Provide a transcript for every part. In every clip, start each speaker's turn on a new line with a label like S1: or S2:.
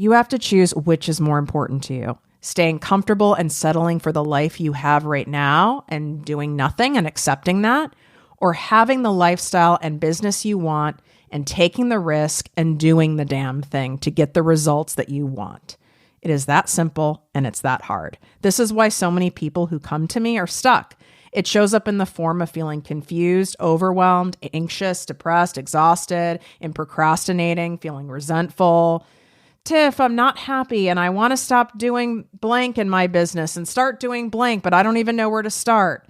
S1: You have to choose which is more important to you. Staying comfortable and settling for the life you have right now and doing nothing and accepting that, or having the lifestyle and business you want and taking the risk and doing the damn thing to get the results that you want. It is that simple and it's that hard. This is why so many people who come to me are stuck. It shows up in the form of feeling confused, overwhelmed, anxious, depressed, exhausted, and procrastinating, feeling resentful. Tiff, I'm not happy and I want to stop doing blank in my business and start doing blank, but I don't even know where to start.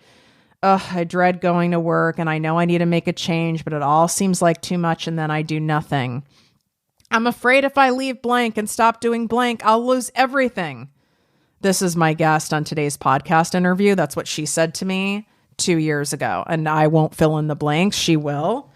S1: Ugh, I dread going to work and I know I need to make a change, but it all seems like too much and then I do nothing. I'm afraid if I leave blank and stop doing blank, I'll lose everything. This is my guest on today's podcast interview. That's what she said to me 2 years ago. And I won't fill in the blanks. She will.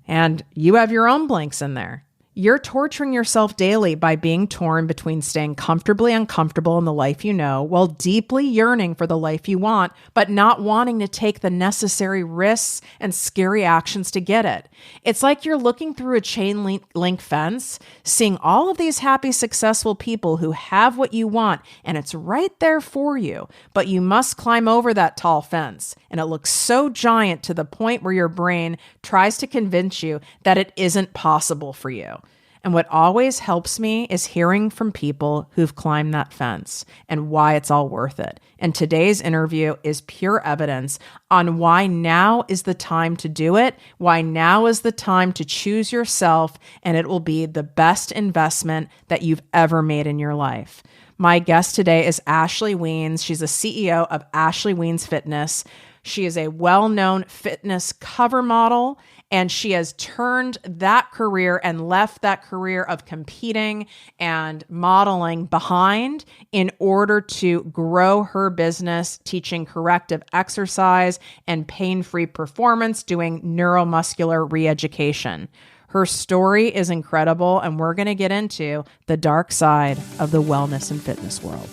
S1: And you have your own blanks in there. You're torturing yourself daily by being torn between staying comfortably uncomfortable in the life you know while deeply yearning for the life you want, but not wanting to take the necessary risks and scary actions to get it. It's like you're looking through a chain link fence, seeing all of these happy, successful people who have what you want, and it's right there for you, but you must climb over that tall fence. And it looks so giant to the point where your brain tries to convince you that it isn't possible for you. And what always helps me is hearing from people who've climbed that fence and why it's all worth it. And today's interview is pure evidence on why now is the time to do it, why now is the time to choose yourself, and it will be the best investment that you've ever made in your life. My guest today is Ashley Weens. She's a CEO of Ashley Weens Fitness. She is a well-known fitness cover model, and she has turned that career and left that career of competing and modeling behind in order to grow her business, teaching corrective exercise and pain-free performance, doing neuromuscular re-education. Her story is incredible, and we're going to get into the dark side of the wellness and fitness world.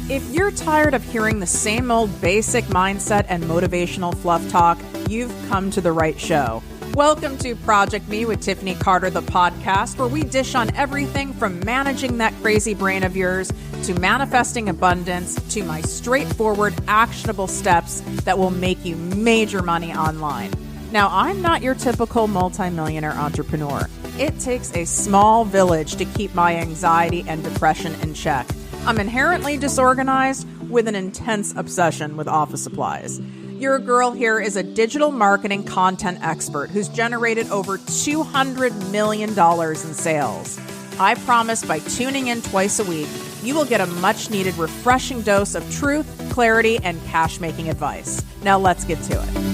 S1: If you're tired of hearing the same old basic mindset and motivational fluff talk, you've come to the right show. Welcome to ProjectME with Tiffany Carter, the podcast, where we dish on everything from managing that crazy brain of yours to manifesting abundance to my straightforward, actionable steps that will make you major money online. Now, I'm not your typical multimillionaire entrepreneur. It takes a small village to keep my anxiety and depression in check. I'm inherently disorganized with an intense obsession with office supplies. Your girl here is a digital marketing content expert who's generated over $200 million in sales. I promise by tuning in twice a week, you will get a much needed refreshing dose of truth, clarity, and cash-making advice. Now let's get to it.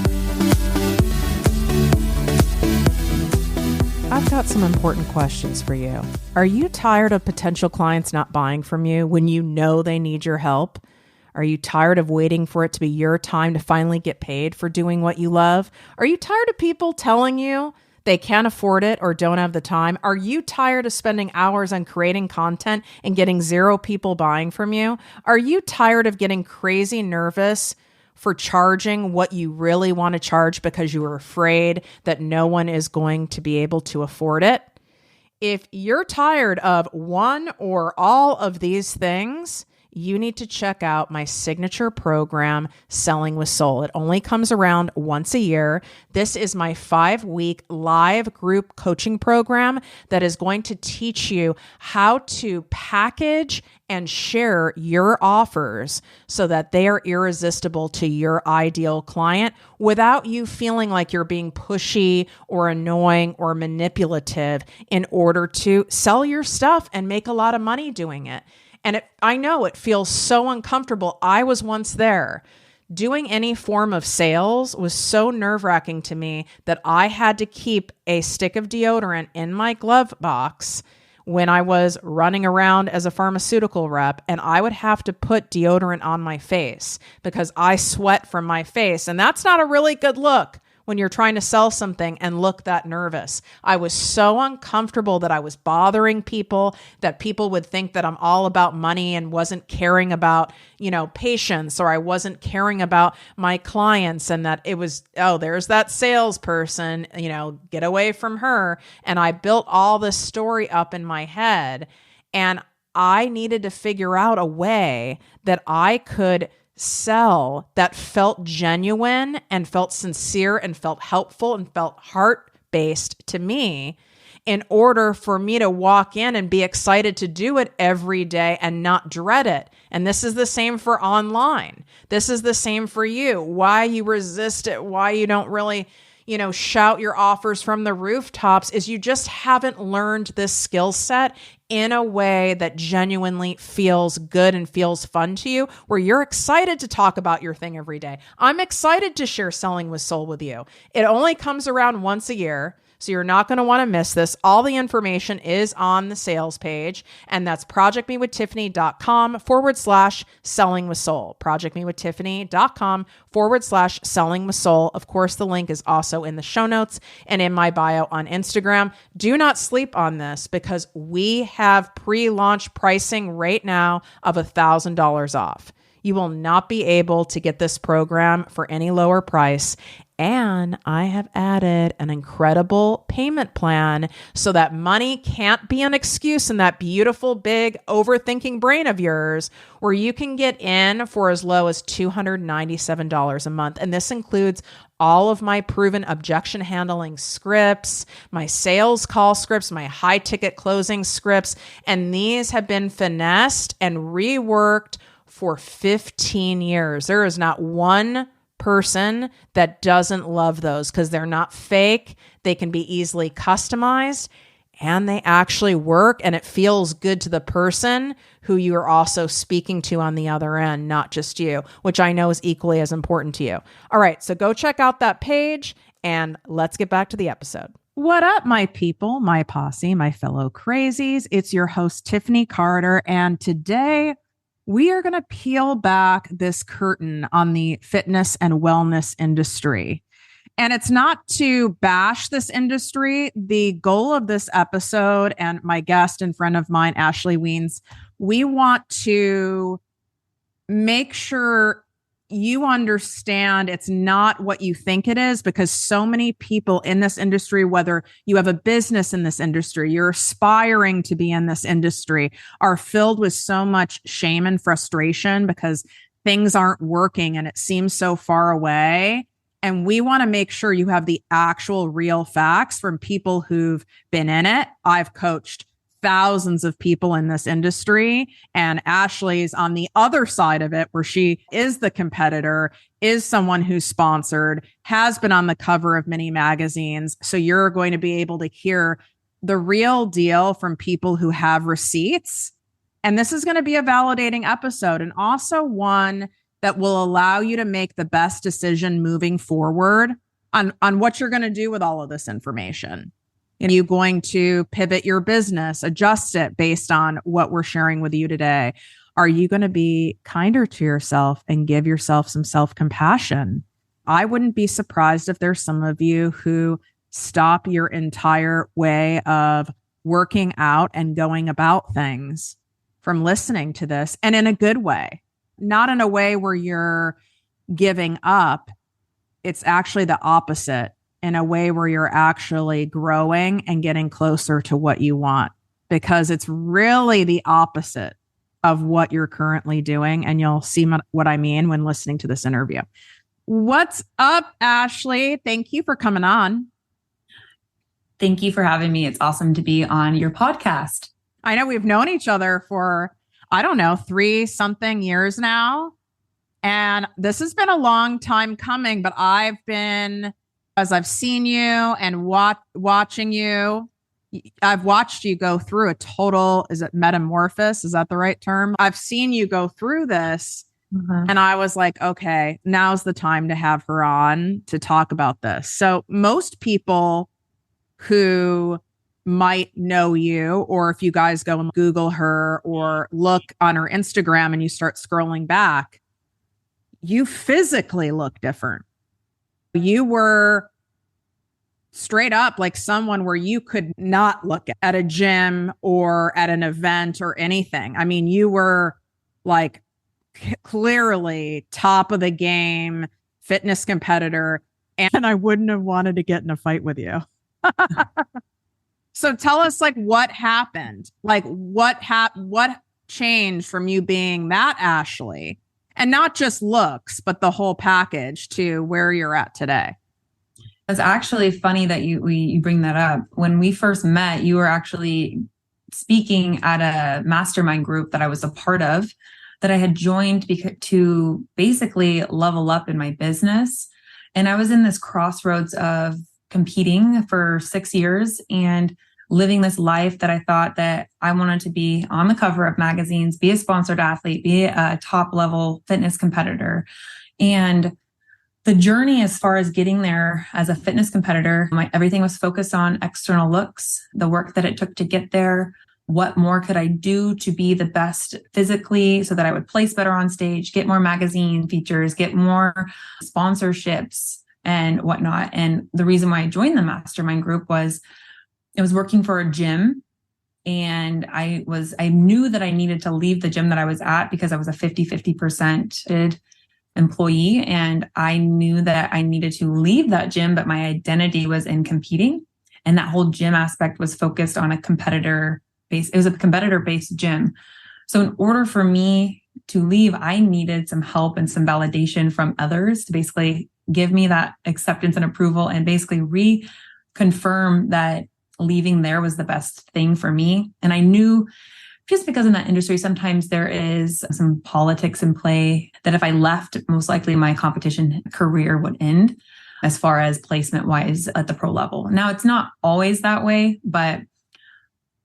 S1: I've got some important questions for you. Are you tired of potential clients not buying from you when you know they need your help? Are you tired of waiting for it to be your time to finally get paid for doing what you love? Are you tired of people telling you they can't afford it or don't have the time? Are you tired of spending hours on creating content and getting 0 people buying from you? Are you tired of getting crazy nervous for charging what you really want to charge because you are afraid that no one is going to be able to afford it? If you're tired of one or all of these things, you need to check out my signature program, Selling with Soul. It only comes around once a year. This is my 5-week live group coaching program that is going to teach you how to package and share your offers so that they are irresistible to your ideal client without you feeling like you're being pushy or annoying or manipulative in order to sell your stuff and make a lot of money doing it. And I know it feels so uncomfortable. I was once there. Doing any form of sales was so nerve-wracking to me that I had to keep a stick of deodorant in my glove box when I was running around as a pharmaceutical rep, and I would have to put deodorant on my face because I sweat from my face. And that's not a really good look when you're trying to sell something and look that nervous. I was so uncomfortable that I was bothering people, that people would think that I'm all about money and wasn't caring about, patience, or I wasn't caring about my clients, and that it was, oh, there's that salesperson, get away from her. And I built all this story up in my head, and I needed to figure out a way that I could sell that felt genuine and felt sincere and felt helpful and felt heart-based to me, in order for me to walk in and be excited to do it every day and not dread it. And this is the same for online. This is the same for you. Why you resist it, why you don't really, shout your offers from the rooftops, is you just haven't learned this skill set in a way that genuinely feels good and feels fun to you, where you're excited to talk about your thing every day. I'm excited to share Selling with Soul with you. It only comes around once a year, so you're not going to want to miss this. All the information is on the sales page, and that's projectmewithtiffany.com/selling with soul. projectmewithtiffany.com/selling with soul. Of course, the link is also in the show notes and in my bio on Instagram. Do not sleep on this, because we have pre-launch pricing right now of $1,000 off. You will not be able to get this program for any lower price. And I have added an incredible payment plan so that money can't be an excuse in that beautiful, big, overthinking brain of yours, where you can get in for as low as $297 a month. And this includes all of my proven objection handling scripts, my sales call scripts, my high ticket closing scripts. And these have been finessed and reworked for 15 years. There is not one person that doesn't love those, because they're not fake. They can be easily customized, and they actually work, and it feels good to the person who you are also speaking to on the other end, not just you, which I know is equally as important to you. All right, so go check out that page, and let's get back to the episode. What up, my people, my posse, my fellow crazies? It's your host, Tiffany Carter, and today we are going to peel back this curtain on the fitness and wellness industry. And it's not to bash this industry. The goal of this episode, and my guest and friend of mine, Ashley Weens, we want to make sure you understand it's not what you think it is, because so many people in this industry, whether you have a business in this industry, you're aspiring to be in this industry, are filled with so much shame and frustration because things aren't working and it seems so far away. And we want to make sure you have the actual real facts from people who've been in it. I've coached thousands of people in this industry, and Ashley's on the other side of it, where she is the competitor, is someone who's sponsored, has been on the cover of many magazines. So you're going to be able to hear the real deal from people who have receipts. And this is going to be a validating episode, and also one that will allow you to make the best decision moving forward on what you're going to do with all of this information. Are you going to pivot your business, adjust it based on what we're sharing with you today? Are you going to be kinder to yourself and give yourself some self-compassion? I wouldn't be surprised if there's some of you who stop your entire way of working out and going about things from listening to this, and in a good way, not in a way where you're giving up. It's actually the opposite, in a way where you're actually growing and getting closer to what you want, because it's really the opposite of what you're currently doing. And you'll see what I mean when listening to this interview. What's up, Ashley? Thank you for coming on.
S2: Thank you for having me. It's awesome to be on your podcast.
S1: I know we've known each other for, 3-something years now. And this has been a long time coming, but as I've seen you and watching you, I've watched you go through a total, is it metamorphosis? Is that the right term? I've seen you go through this, and I was like, okay, now's the time to have her on to talk about this. So most people who might know you, or if you guys go and Google her or look on her Instagram and you start scrolling back, you physically look different. You were straight up like someone where you could not look at a gym or at an event or anything. I mean, you were like clearly top of the game, fitness competitor, and I wouldn't have wanted to get in a fight with you. So tell us like what happened? Like what changed from you being that Ashley, and not just looks, but the whole package, to where you're at today?
S2: It's actually funny that you bring that up. When we first met, you were actually speaking at a mastermind group that I was a part of, that I had joined to basically level up in my business. And I was in this crossroads of competing for 6 years and living this life that I thought that I wanted to be on the cover of magazines, be a sponsored athlete, be a top level fitness competitor. And the journey as far as getting there as a fitness competitor, everything was focused on external looks, the work that it took to get there. What more could I do to be the best physically so that I would place better on stage, get more magazine features, get more sponsorships and whatnot. And the reason why I joined the mastermind group was I was working for a gym, and I knew that I needed to leave the gym that I was at because I was a 50% employee. And I knew that I needed to leave that gym, but my identity was in competing. And that whole gym aspect was focused on a competitor base. It was a competitor based gym. So in order for me to leave, I needed some help and some validation from others to basically give me that acceptance and approval, and basically reconfirm that leaving there was the best thing for me. And I knew, just because in that industry, sometimes there is some politics in play, that if I left, most likely my competition career would end as far as placement wise at the pro level. Now, it's not always that way, but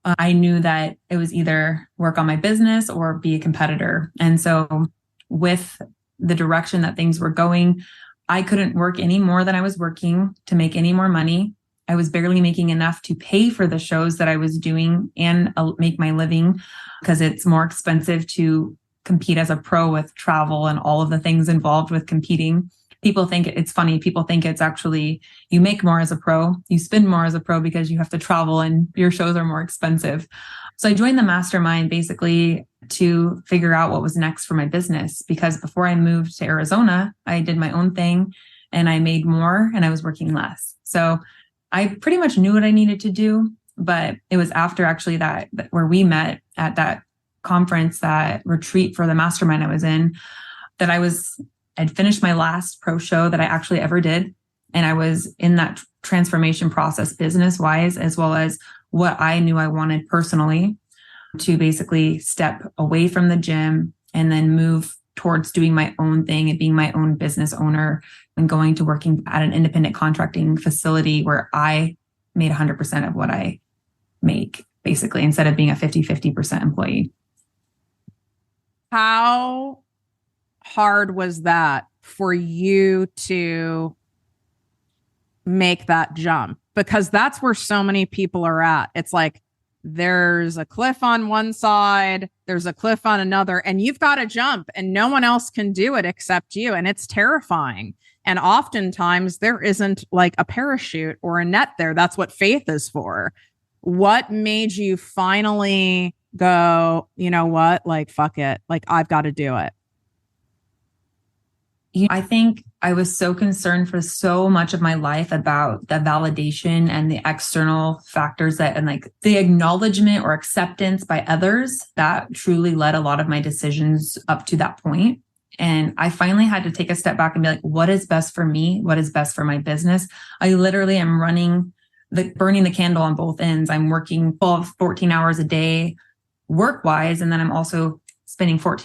S2: I knew that it was either work on my business or be a competitor. And so with the direction that things were going, I couldn't work any more than I was working to make any more money. I was barely making enough to pay for the shows that I was doing and make my living, because it's more expensive to compete as a pro with travel and all of the things involved with competing. People think it's funny. People think it's actually, you make more as a pro, you spend more as a pro because you have to travel and your shows are more expensive. So I joined the mastermind basically to figure out what was next for my business, because before I moved to Arizona, I did my own thing and I made more and I was working less. So I pretty much knew what I needed to do, but it was after actually that where we met at that conference, that retreat for the mastermind I was in, that I'd finished my last pro show that I actually ever did. And I was in that transformation process business wise, as well as what I knew I wanted personally, to basically step away from the gym and then move towards doing my own thing and being my own business owner and going to working at an independent contracting facility where I made 100% of what I make, basically, instead of being a 50% employee.
S1: How hard was that for you to make that jump? Because that's where so many people are at. It's like, there's a cliff on one side, there's a cliff on another, and you've got to jump and no one else can do it except you. And it's terrifying. And oftentimes there isn't like a parachute or a net there. That's what faith is for. What made you finally go, you know what, like, fuck it, like, I've got to do it?
S2: I think I was so concerned for so much of my life about the validation and the external factors and like the acknowledgement or acceptance by others that truly led a lot of my decisions up to that point. And I finally had to take a step back and be like, what is best for me? What is best for my business? I literally am burning the candle on both ends. I'm working 14 hours a day work-wise. And then I'm also spending 4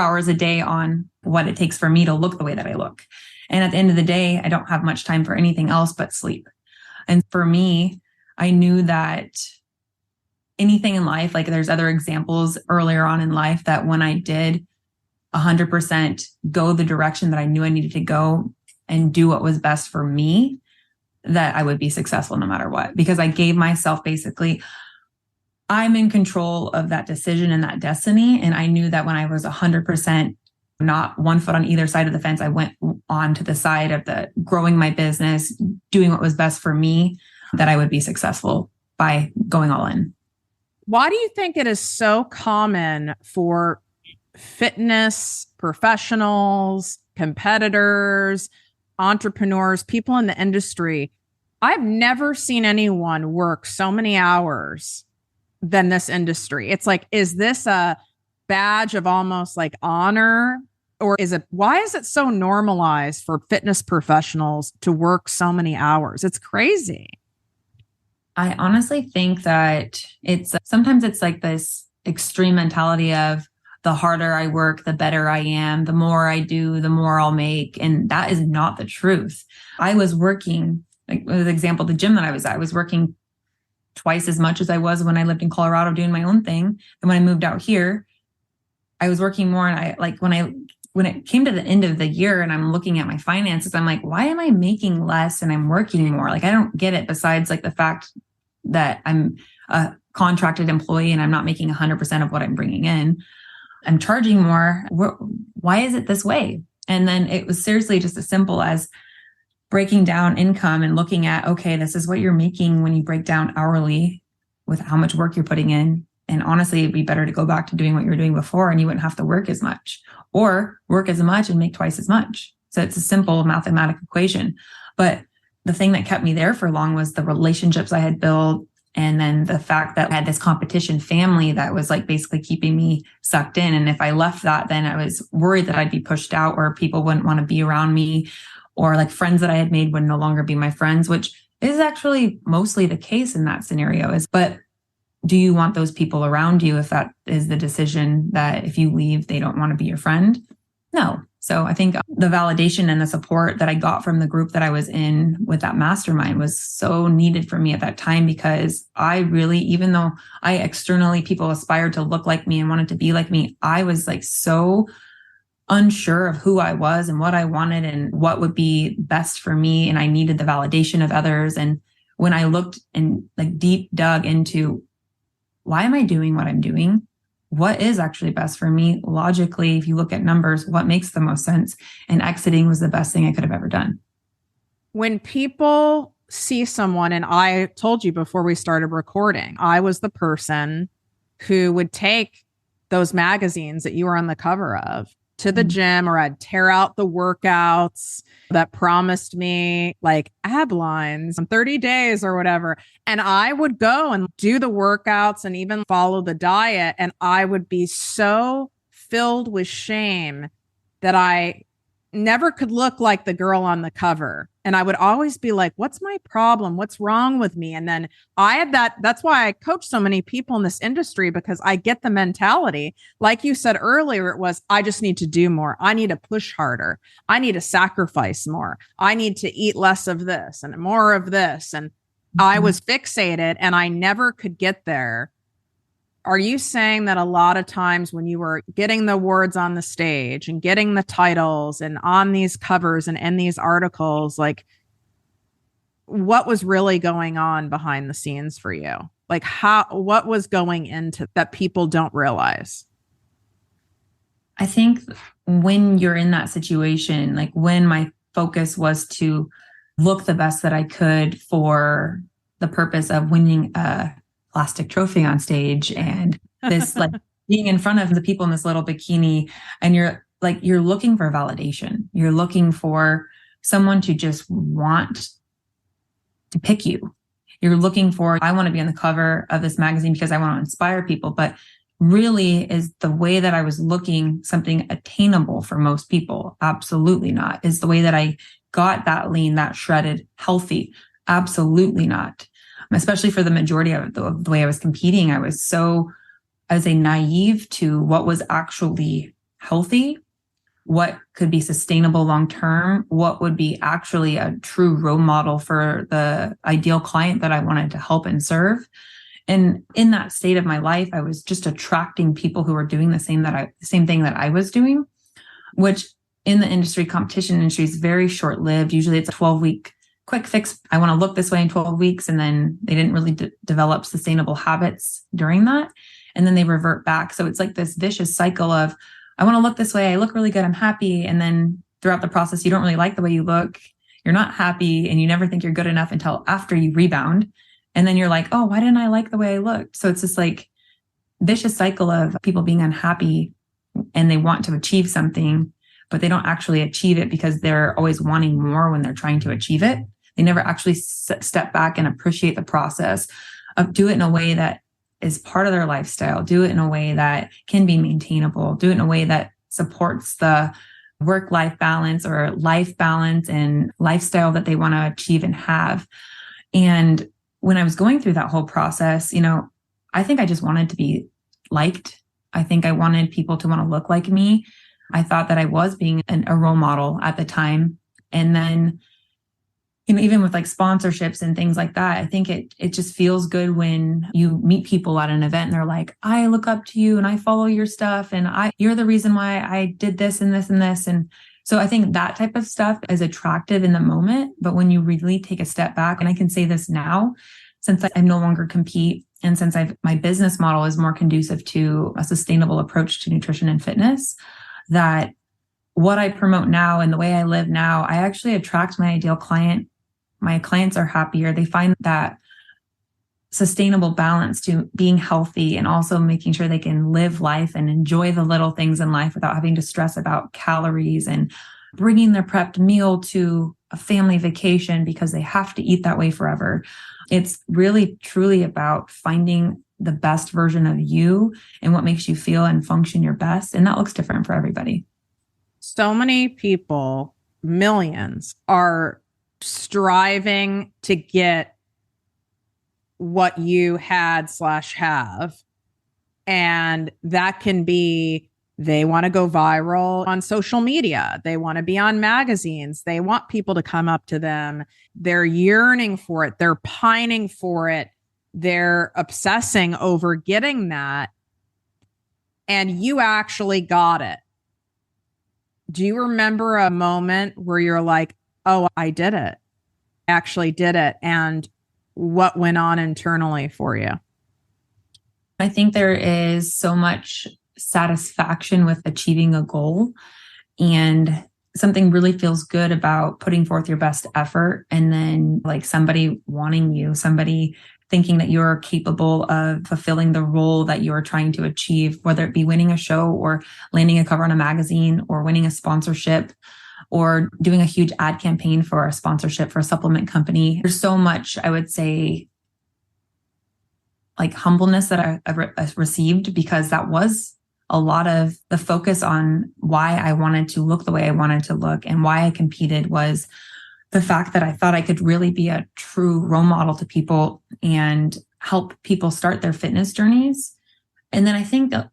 S2: hours a day on what it takes for me to look the way that I look. And at the end of the day, I don't have much time for anything else but sleep. And for me, I knew that anything in life, like there's other examples earlier on in life that when I did 100% go the direction that I knew I needed to go and do what was best for me, that I would be successful no matter what, because I gave myself basically, I'm in control of that decision and that destiny. And I knew that when I was 100%, not one foot on either side of the fence, I went on to the side of the growing my business, doing what was best for me, that I would be successful by going all in.
S1: Why do you think it is so common for fitness professionals, competitors, entrepreneurs, people in the industry? I've never seen anyone work so many hours than this industry. It's like, is this a badge of almost like honor? Or why is it so normalized for fitness professionals to work so many hours? It's crazy.
S2: I honestly think that sometimes it's like this extreme mentality of the harder I work, the better I am, the more I do, the more I'll make. And that is not the truth. I was working, like for example, the gym that I was working twice as much as I was when I lived in Colorado doing my own thing. And when I moved out here, I was working more. And I like when it came to the end of the year and I'm looking at my finances, I'm like, why am I making less and I'm working more? Like, I don't get it, besides like the fact that I'm a contracted employee and I'm not making 100% of what I'm bringing in. I'm charging more. Why is it this way? And then it was seriously just as simple as breaking down income and looking at, okay, this is what you're making when you break down hourly with how much work you're putting in. And honestly, it'd be better to go back to doing what you were doing before and you wouldn't have to work as much, or work as much and make twice as much. So it's a simple mathematical equation. But the thing that kept me there for long was the relationships I had built. And then the fact that I had this competition family that was like basically keeping me sucked in. And if I left that, then I was worried that I'd be pushed out or people wouldn't want to be around me, or like friends that I had made would no longer be my friends, which is actually mostly the case in that scenario. But do you want those people around you if that is the decision that if you leave, they don't want to be your friend? No. So I think the validation and the support that I got from the group that I was in with that mastermind was so needed for me at that time, because I really, even though I externally, people aspired to look like me and wanted to be like me, I was like so unsure of who I was and what I wanted and what would be best for me. And I needed the validation of others. And when I looked and like deep dug into why am I doing what I'm doing? What is actually best for me? Logically, if you look at numbers, what makes the most sense? And exiting was the best thing I could have ever done.
S1: When people see someone, and I told you before we started recording, I was the person who would take those magazines that you were on the cover of to the gym, or I'd tear out the workouts that promised me like ab lines in 30 days or whatever. And I would go and do the workouts and even follow the diet. And I would be so filled with shame that I never could look like the girl on the cover. And I would always be like, what's my problem? What's wrong with me? And then I had that's why I coach so many people in this industry, because I get the mentality. Like you said earlier, it was, I just need to do more. I need to push harder. I need to sacrifice more. I need to eat less of this and more of this. And I was fixated and I never could get there. Are you saying that a lot of times when you were getting the awards on the stage and getting the titles and on these covers and in these articles, like what was really going on behind the scenes for you? Like what was going into that people don't realize?
S2: I think when you're in that situation, like when my focus was to look the best that I could for the purpose of winning a plastic trophy on stage and this like being in front of the people in this little bikini, and you're looking for validation. You're looking for someone to just want to pick you. You're looking for, I want to be on the cover of this magazine because I want to inspire people. But really, is the way that I was looking something attainable for most people? Absolutely not. Is the way that I got that lean, that shredded, healthy? Absolutely not. Especially for the majority of the way I was competing, I was naive to what was actually healthy, what could be sustainable long-term, what would be actually a true role model for the ideal client that I wanted to help and serve. And in that state of my life, I was just attracting people who were doing the same thing that I was doing, which in the industry, competition industry, is very short-lived. Usually it's a 12-week quick fix. I want to look this way in 12 weeks. And then they didn't really develop sustainable habits during that. And then they revert back. So it's like this vicious cycle of, I want to look this way. I look really good. I'm happy. And then throughout the process, you don't really like the way you look. You're not happy and you never think you're good enough until after you rebound. And then you're like, oh, why didn't I like the way I looked? So it's just like vicious cycle of people being unhappy and they want to achieve something, but they don't actually achieve it because they're always wanting more when they're trying to achieve it. They never actually step back and appreciate the process of do it in a way that is part of their lifestyle, do it in a way that can be maintainable, do it in a way that supports the work-life balance or life balance and lifestyle that they want to achieve and have. And when I was going through that whole process, I think I just wanted to be liked. I think I wanted people to want to look like me. I thought that I was being a role model at the time. And then, even with like sponsorships and things like that, I think it just feels good when you meet people at an event and they're like, I look up to you and I follow your stuff and you're the reason why I did this and this and this. And so I think that type of stuff is attractive in the moment. But when you really take a step back, and I can say this now, since I no longer compete and since my business model is more conducive to a sustainable approach to nutrition and fitness, that what I promote now and the way I live now, I actually attract my ideal client. My clients are happier. They find that sustainable balance to being healthy and also making sure they can live life and enjoy the little things in life without having to stress about calories and bringing their prepped meal to a family vacation because they have to eat that way forever. It's really, truly about finding the best version of you and what makes you feel and function your best. And that looks different for everybody.
S1: So many people, millions, are striving to get what you had/have. And that can be, they want to go viral on social media. They want to be on magazines. They want people to come up to them. They're yearning for it. They're pining for it. They're obsessing over getting that. And you actually got it. Do you remember a moment where you're like, oh, I did it. I actually did it. And what went on internally for you?
S2: I think there is so much satisfaction with achieving a goal, and something really feels good about putting forth your best effort and then like somebody wanting you, somebody thinking that you're capable of fulfilling the role that you are trying to achieve, whether it be winning a show or landing a cover on a magazine or winning a sponsorship or doing a huge ad campaign for a sponsorship for a supplement company. There's so much, I would say, like humbleness that I've received, because that was a lot of the focus on why I wanted to look the way I wanted to look and why I competed was the fact that I thought I could really be a true role model to people and help people start their fitness journeys. And then I think that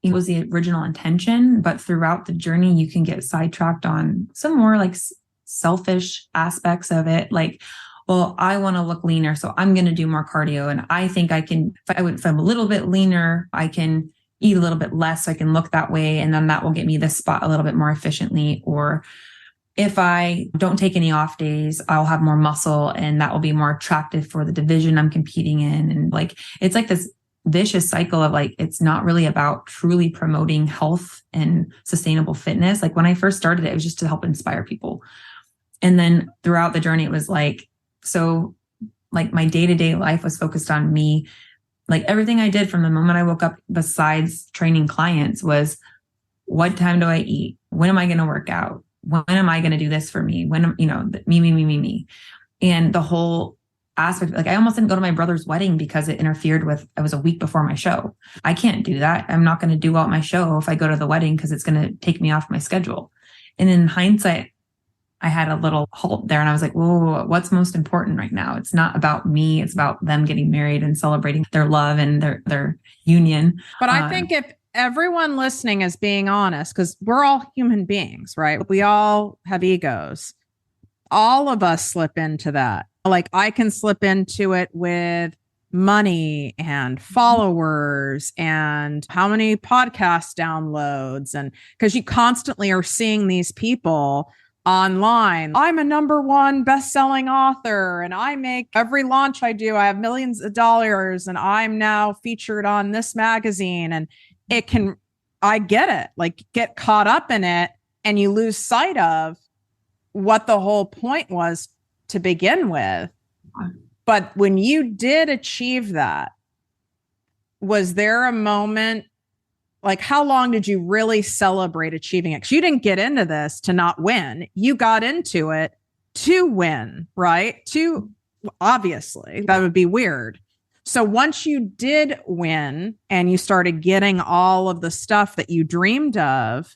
S2: it was the original intention, but throughout the journey, you can get sidetracked on some more like selfish aspects of it. Like, well, I want to look leaner, so I'm going to do more cardio. And I think I can, if I'm a little bit leaner, I can eat a little bit less so I can look that way. And then that will get me this spot a little bit more efficiently. Or if I don't take any off days, I'll have more muscle and that will be more attractive for the division I'm competing in. And like, it's like this vicious cycle of like, it's not really about truly promoting health and sustainable fitness. Like when I first started it was just to help inspire people. And then throughout the journey, it was like, so like my day-to-day life was focused on me. Like everything I did from the moment I woke up, besides training clients, was what time do I eat? When am I going to work out? When am I going to do this for me? When, me. And the whole aspect, like I almost didn't go to my brother's wedding because it interfered with, it was a week before my show. I can't do that. I'm not going to do well at my show if I go to the wedding because it's going to take me off my schedule. And in hindsight, I had a little halt there and I was like, whoa, what's most important right now? It's not about me. It's about them getting married and celebrating their love and their union.
S1: But I think if everyone listening is being honest, because we're all human beings, right? We all have egos. All of us slip into that. Like I can slip into it with money and followers and how many podcast downloads. And because you constantly are seeing these people online. I'm a #1 best-selling author and I make every launch I do, I have millions of dollars and I'm now featured on this magazine. And I get it, like get caught up in it. and you lose sight of what the whole point was to begin with. But when you did achieve that, was there a moment, like how long did you really celebrate achieving it? Because you didn't get into this to not win. You got into it to win, right? Obviously, that would be weird. So once you did win and you started getting all of the stuff that you dreamed of,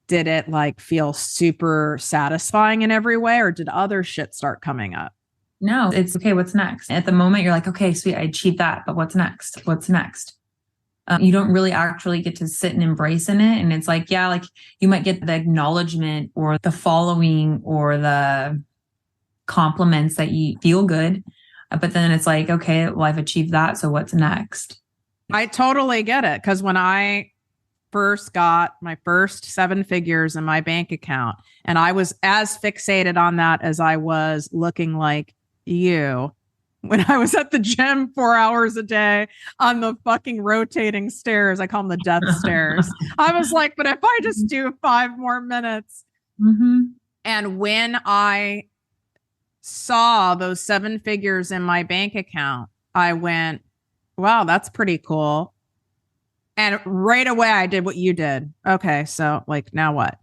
S1: did it like feel super satisfying in every way, or did other shit start coming up?
S2: No, it's okay. What's next? At the moment, you're like, okay, sweet, I achieved that, but what's next? What's next? You don't really actually get to sit and embrace in it. And it's like, yeah, like you might get the acknowledgement or the following or the compliments that you feel good. But then it's like, okay, well, I've achieved that. So what's next?
S1: I totally get it. Because when I first got my first 7 figures in my bank account, and I was as fixated on that as I was looking like you, when I was at the gym 4 hours a day on the fucking rotating stairs, I call them the death stairs. I was like, but if I just do 5 more minutes.
S2: Mm-hmm.
S1: And when I saw those 7 figures in my bank account, I went, wow, that's pretty cool. And right away I did what you did. Okay, so like now what?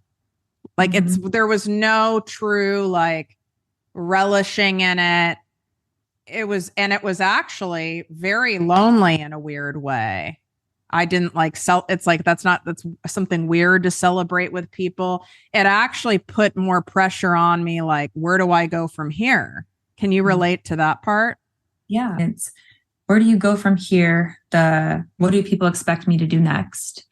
S1: Like there was no true like relishing in it. It was actually very lonely in a weird way. I didn't like it's like that's something weird to celebrate with people. It actually put more pressure on me, like, where do I go from here? Can you relate to that part?
S2: Yeah. It's where do you go from here? What do people expect me to do next?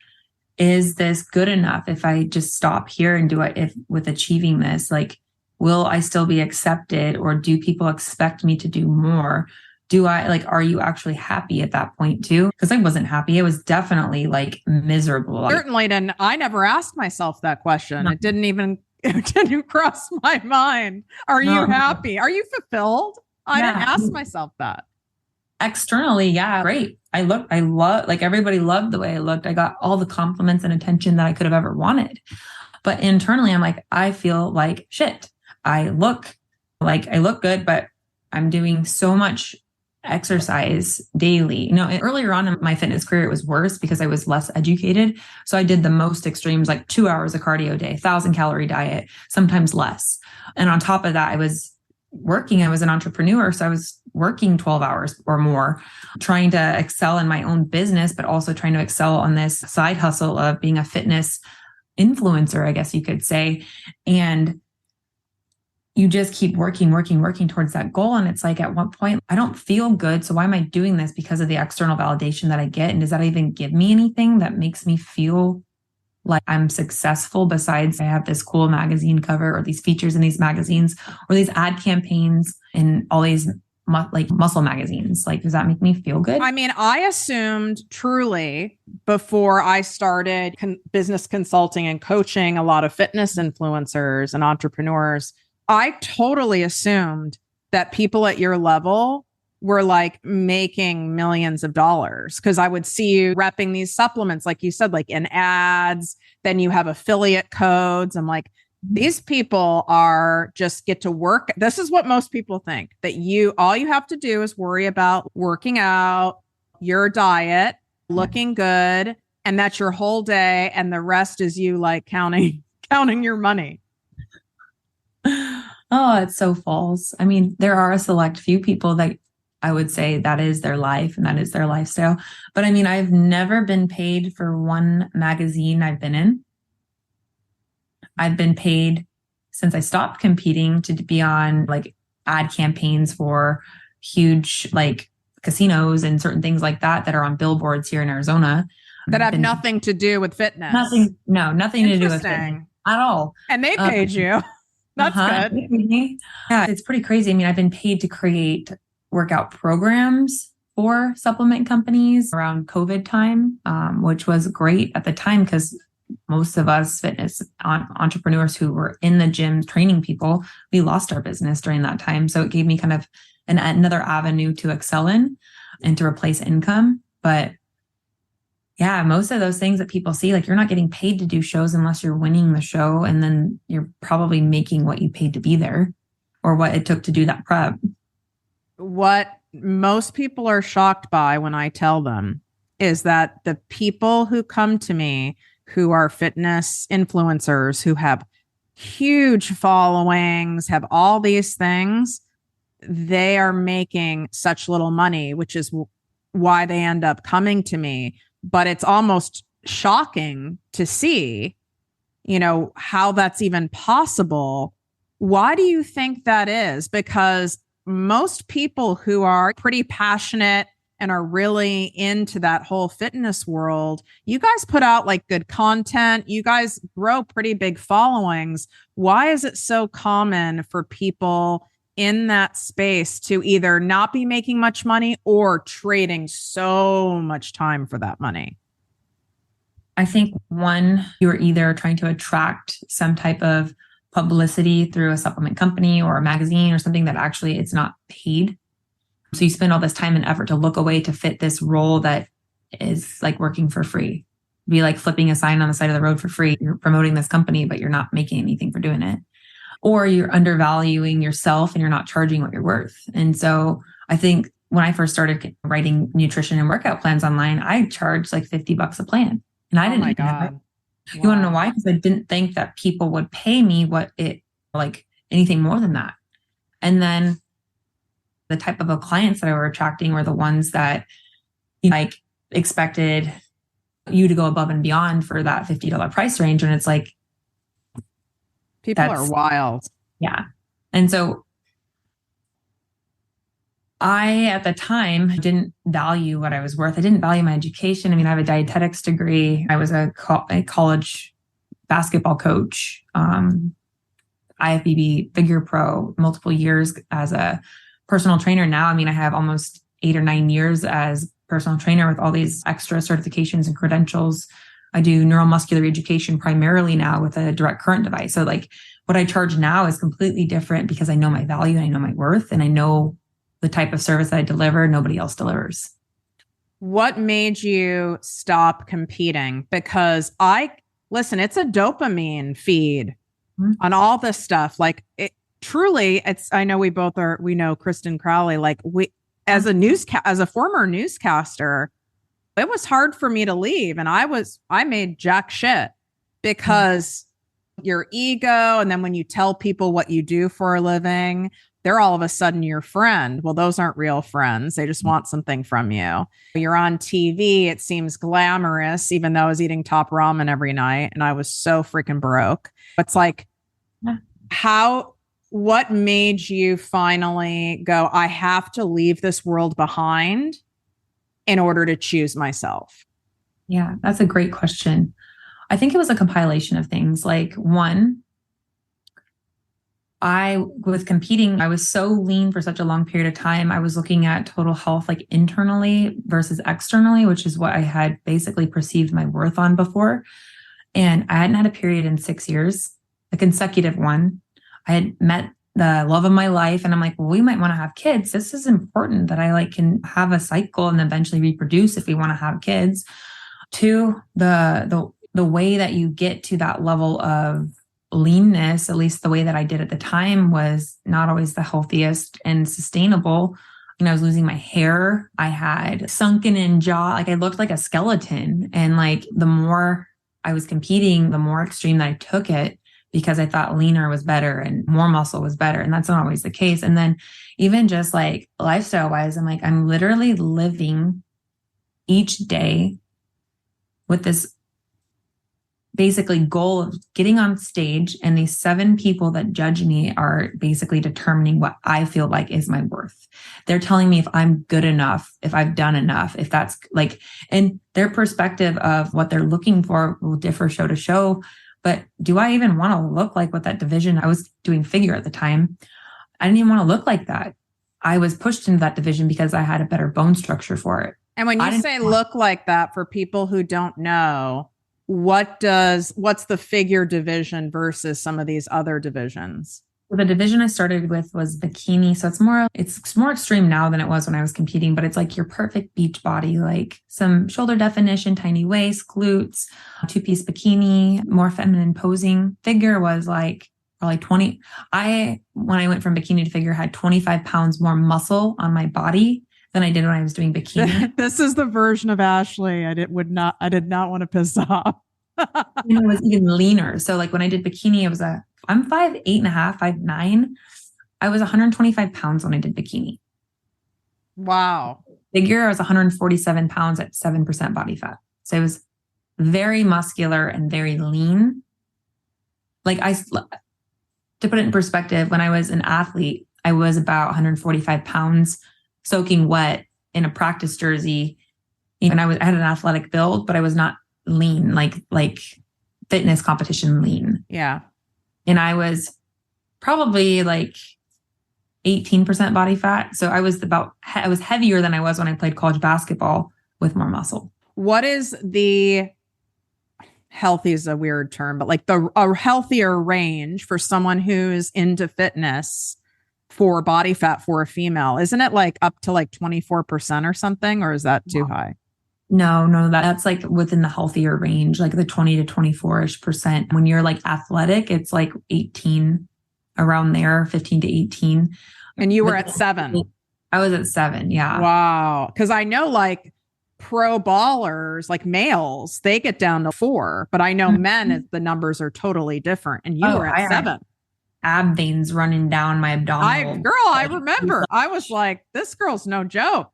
S2: Is this good enough if I just stop here and do it with achieving this? Like, will I still be accepted, or do people expect me to do more? Are you actually happy at that point too? Because I wasn't happy. It was definitely like miserable.
S1: Certainly. And I never asked myself that question. No. It didn't cross my mind. Are you happy? Are you fulfilled? I didn't ask myself that.
S2: Externally, yeah, great. Like everybody loved the way I looked. I got all the compliments and attention that I could have ever wanted. But internally, I'm like, I feel like shit. I look good, but I'm doing so much exercise daily. Earlier on in my fitness career, it was worse because I was less educated. So I did the most extremes, like 2 hours of cardio a day, 1,000-calorie diet, sometimes less. And on top of that, I was an entrepreneur. So I was working 12 hours or more, trying to excel in my own business, but also trying to excel on this side hustle of being a fitness influencer, I guess you could say. And you just keep working towards that goal. And it's like, at one point, I don't feel good. So why am I doing this? Because of the external validation that I get. And does that even give me anything that makes me feel like I'm successful, besides I have this cool magazine cover or these features in these magazines or these ad campaigns in all these muscle magazines? Like, does that make me feel good?
S1: I mean, I assumed truly before I started business consulting and coaching a lot of fitness influencers and entrepreneurs, I totally assumed that people at your level were like making millions of dollars, because I would see you repping these supplements, like you said, like in ads, then you have affiliate codes. I'm like, these people are just get to work. This is what most people think, that all you have to do is worry about working out, your diet, looking good, and that's your whole day. And the rest is you like counting your money.
S2: Oh, it's so false. I mean, there are a select few people that I would say that is their life and that is their lifestyle. But I mean, I've never been paid for one magazine I've been in. I've been paid since I stopped competing to be on like ad campaigns for huge like casinos and certain things like that are on billboards here in Arizona.
S1: That have nothing to do with fitness.
S2: Nothing to do with fitness at all.
S1: And they paid you. That's good.
S2: Yeah, it's pretty crazy. I mean, I've been paid to create workout programs for supplement companies around COVID time, which was great at the time because most of us fitness entrepreneurs who were in the gym training people, we lost our business during that time. So it gave me kind of another avenue to excel in and to replace income. But Yeah, most of those things that people see, like you're not getting paid to do shows unless you're winning the show. And then you're probably making what you paid to be there or what it took to do that prep.
S1: What most people are shocked by when I tell them is that the people who come to me who are fitness influencers, who have huge followings, have all these things, they are making such little money, which is why they end up coming to me. But it's almost shocking to see, how that's even possible. Why do you think that is? Because most people who are pretty passionate and are really into that whole fitness world, you guys put out like good content, you guys grow pretty big followings. Why is it so common for people in that space to either not be making much money or trading so much time for that money?
S2: I think one, you're either trying to attract some type of publicity through a supplement company or a magazine or something that actually it's not paid. So you spend all this time and effort to look away to fit this role that is like working for free. Be like flipping a sign on the side of the road for free. You're promoting this company, but you're not making anything for doing it. Or you're undervaluing yourself and you're not charging what you're worth. And so I think when I first started writing nutrition and workout plans online, I charged like $50 a plan. And I didn't even know. You want to know why? Because I didn't think that people would pay me like anything more than that. And then the type of clients that I were attracting were the ones that like expected you to go above and beyond for that $50 price range. And it's like,
S1: people are wild.
S2: Yeah. And so I, at the time, didn't value what I was worth. I didn't value my education. I mean, I have a dietetics degree. I was a college basketball coach, IFBB figure pro, multiple years as a personal trainer. Now, I mean, I have almost 8 or 9 years as personal trainer with all these extra certifications and credentials. I do neuromuscular education primarily now with a direct current device. So like what I charge now is completely different because I know my value and I know my worth and I know the type of service that I deliver, nobody else delivers.
S1: What made you stop competing? Because listen, it's a dopamine feed on all this stuff. Like it truly, I know we know Kristen Crowley, like as a former newscaster, it was hard for me to leave. And I made jack shit because your ego. And then when you tell people what you do for a living, they're all of a sudden your friend. Well, those aren't real friends. They just want something from you. You're on TV. It seems glamorous, even though I was eating top ramen every night and I was so freaking broke. It's like, what made you finally go, I have to leave this world behind in order to choose myself?
S2: Yeah, that's a great question. I think it was a compilation of things. Like one, with competing, I was so lean for such a long period of time. I was looking at total health, like internally versus externally, which is what I had basically perceived my worth on before. And I hadn't had a period in 6 years, a consecutive one. I had met the love of my life. And I'm like, well, we might want to have kids. This is important that I can have a cycle and eventually reproduce if we want to have kids. Two, the way that you get to that level of leanness, at least the way that I did at the time, was not always the healthiest and sustainable. I was losing my hair. I had sunken in jaw. Like I looked like a skeleton. And like the more I was competing, the more extreme that I took it because I thought leaner was better and more muscle was better. And that's not always the case. And then even just like lifestyle wise, I'm like, I'm literally living each day with this basically goal of getting on stage, and these 7 people that judge me are basically determining what I feel like is my worth. They're telling me if I'm good enough, if I've done enough, if that's like, and their perspective of what they're looking for will differ show to show. But do I even want to look like what that division, I was doing figure at the time. I didn't even want to look like that. I was pushed into that division because I had a better bone structure for it.
S1: And when you say look like that, for people who don't know, what's the figure division versus some of these other divisions?
S2: The division I started with was bikini. So it's more extreme now than it was when I was competing, but it's like your perfect beach body, like some shoulder definition, tiny waist, glutes, two-piece bikini, more feminine posing. Figure was like probably 20. When I went from bikini to figure, had 25 pounds more muscle on my body than I did when I was doing bikini.
S1: This is the version of Ashley I did not want to piss off.
S2: And I was even leaner. So like when I did bikini, I'm 5'8.5", 5'9". I was 125 pounds when I did bikini.
S1: Wow.
S2: Figure, I was 147 pounds at 7% body fat. So it was very muscular and very lean. Like to put it in perspective, when I was an athlete, I was about 145 pounds soaking wet in a practice jersey. And I had an athletic build, but I was not lean, like fitness competition lean.
S1: Yeah.
S2: And I was probably like 18% body fat. So I was heavier than I was when I played college basketball with more muscle.
S1: What is the healthy is a weird term, but like a healthier range for someone who's into fitness for body fat for a female? Isn't it like up to like 24% or something? Or is that too high?
S2: No, that's like within the healthier range, like the 20 to 24-ish%. When you're like athletic, it's like 18, around there, 15 to 18.
S1: And you were at 7.
S2: I was at 7. Yeah.
S1: Wow. Cause I know like pro ballers, like males, they get down to 4, but I know men, the numbers are totally different. And you were at 7.
S2: Ab veins running down my abdominal.
S1: I remember. I was like, this girl's no joke.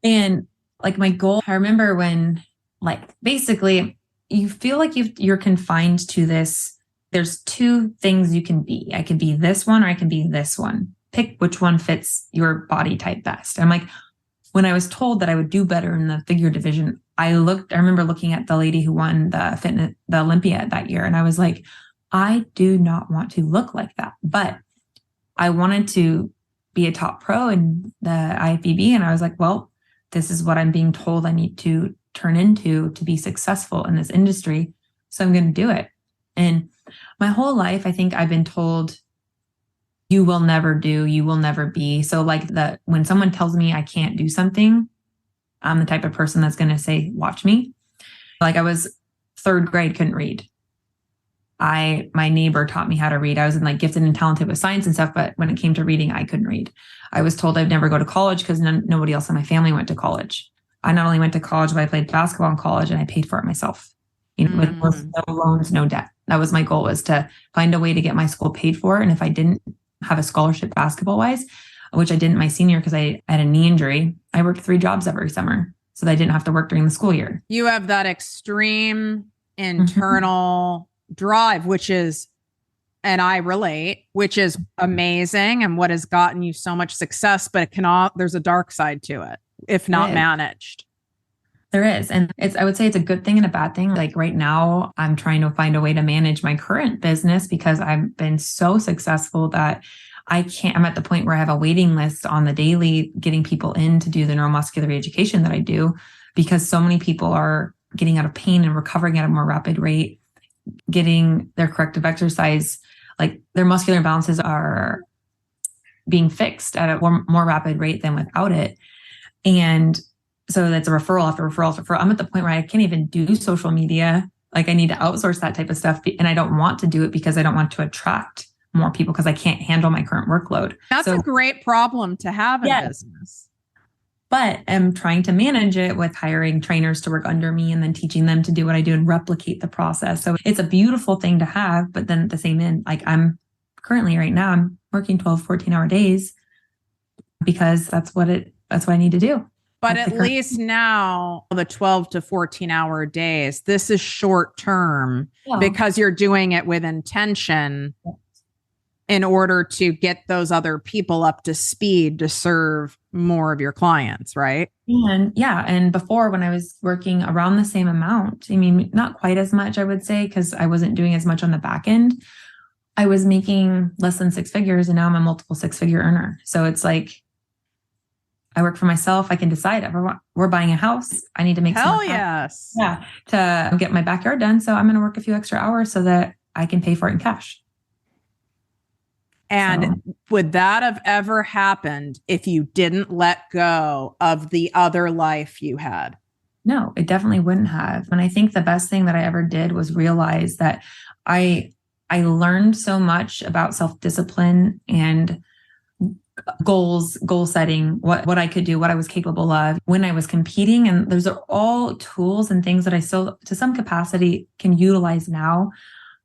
S2: And like my goal, I remember when like basically you feel like you're confined to this. There's 2 things you can be. I can be this one or I can be this one. Pick which one fits your body type best. I'm like, when I was told that I would do better in the figure division, I remember looking at the lady who won the Olympia that year. And I was like, I do not want to look like that, but I wanted to be a top pro in the IFBB. And I was like, well, this is what I'm being told I need to turn into to be successful in this industry. So I'm going to do it. And my whole life, I think I've been told, you will never do, you will never be. So like when someone tells me I can't do something, I'm the type of person that's going to say, watch me. Like I was 3rd grade, couldn't read. My neighbor taught me how to read. I was like gifted and talented with science and stuff, but when it came to reading, I couldn't read. I was told I'd never go to college because nobody else in my family went to college. I not only went to college, but I played basketball in college and I paid for it myself. With no loans, no debt. That was my goal, was to find a way to get my school paid for. And if I didn't have a scholarship basketball wise, which I didn't my senior because I had a knee injury, I worked 3 jobs every summer so that I didn't have to work during the school year.
S1: You have that extreme internal drive, and I relate, which is amazing and what has gotten you so much success, but there's a dark side to it if not managed.
S2: There is. And I would say it's a good thing and a bad thing. Like right now, I'm trying to find a way to manage my current business because I've been so successful that I'm at the point where I have a waiting list on the daily, getting people in to do the neuromuscular education that I do, because so many people are getting out of pain and recovering at a more rapid rate, getting their corrective exercise, like their muscular imbalances are being fixed at a more rapid rate than without it. And so that's a referral after referral after referral. I'm at the point where I can't even do social media. Like I need to outsource that type of stuff. And I don't want to do it because I don't want to attract more people because I can't handle my current workload.
S1: That's a great problem to have in business.
S2: But I'm trying to manage it with hiring trainers to work under me and then teaching them to do what I do and replicate the process. So it's a beautiful thing to have. But then at the same end, like I'm currently right now, I'm working 12, 14-hour days because that's what I need to do.
S1: But at least now, the 12 to 14-hour days, this is short term because you're doing it with intention in order to get those other people up to speed to serve more of your clients, right?
S2: And before, when I was working around the same amount, I mean, not quite as much, I would say, because I wasn't doing as much on the back end. I was making less than 6 figures and now I'm a multiple 6-figure earner. So it's like, I work for myself. I can decide if we're buying a house. I need to make
S1: Hell yes.
S2: To get my backyard done. So I'm going to work a few extra hours so that I can pay for it in cash.
S1: And would that have ever happened if you didn't let go of the other life you had?
S2: No, it definitely wouldn't have. And I think the best thing that I ever did was realize that I learned so much about self-discipline and goal setting, what I could do, what I was capable of when I was competing. And those are all tools and things that I still, to some capacity, can utilize now.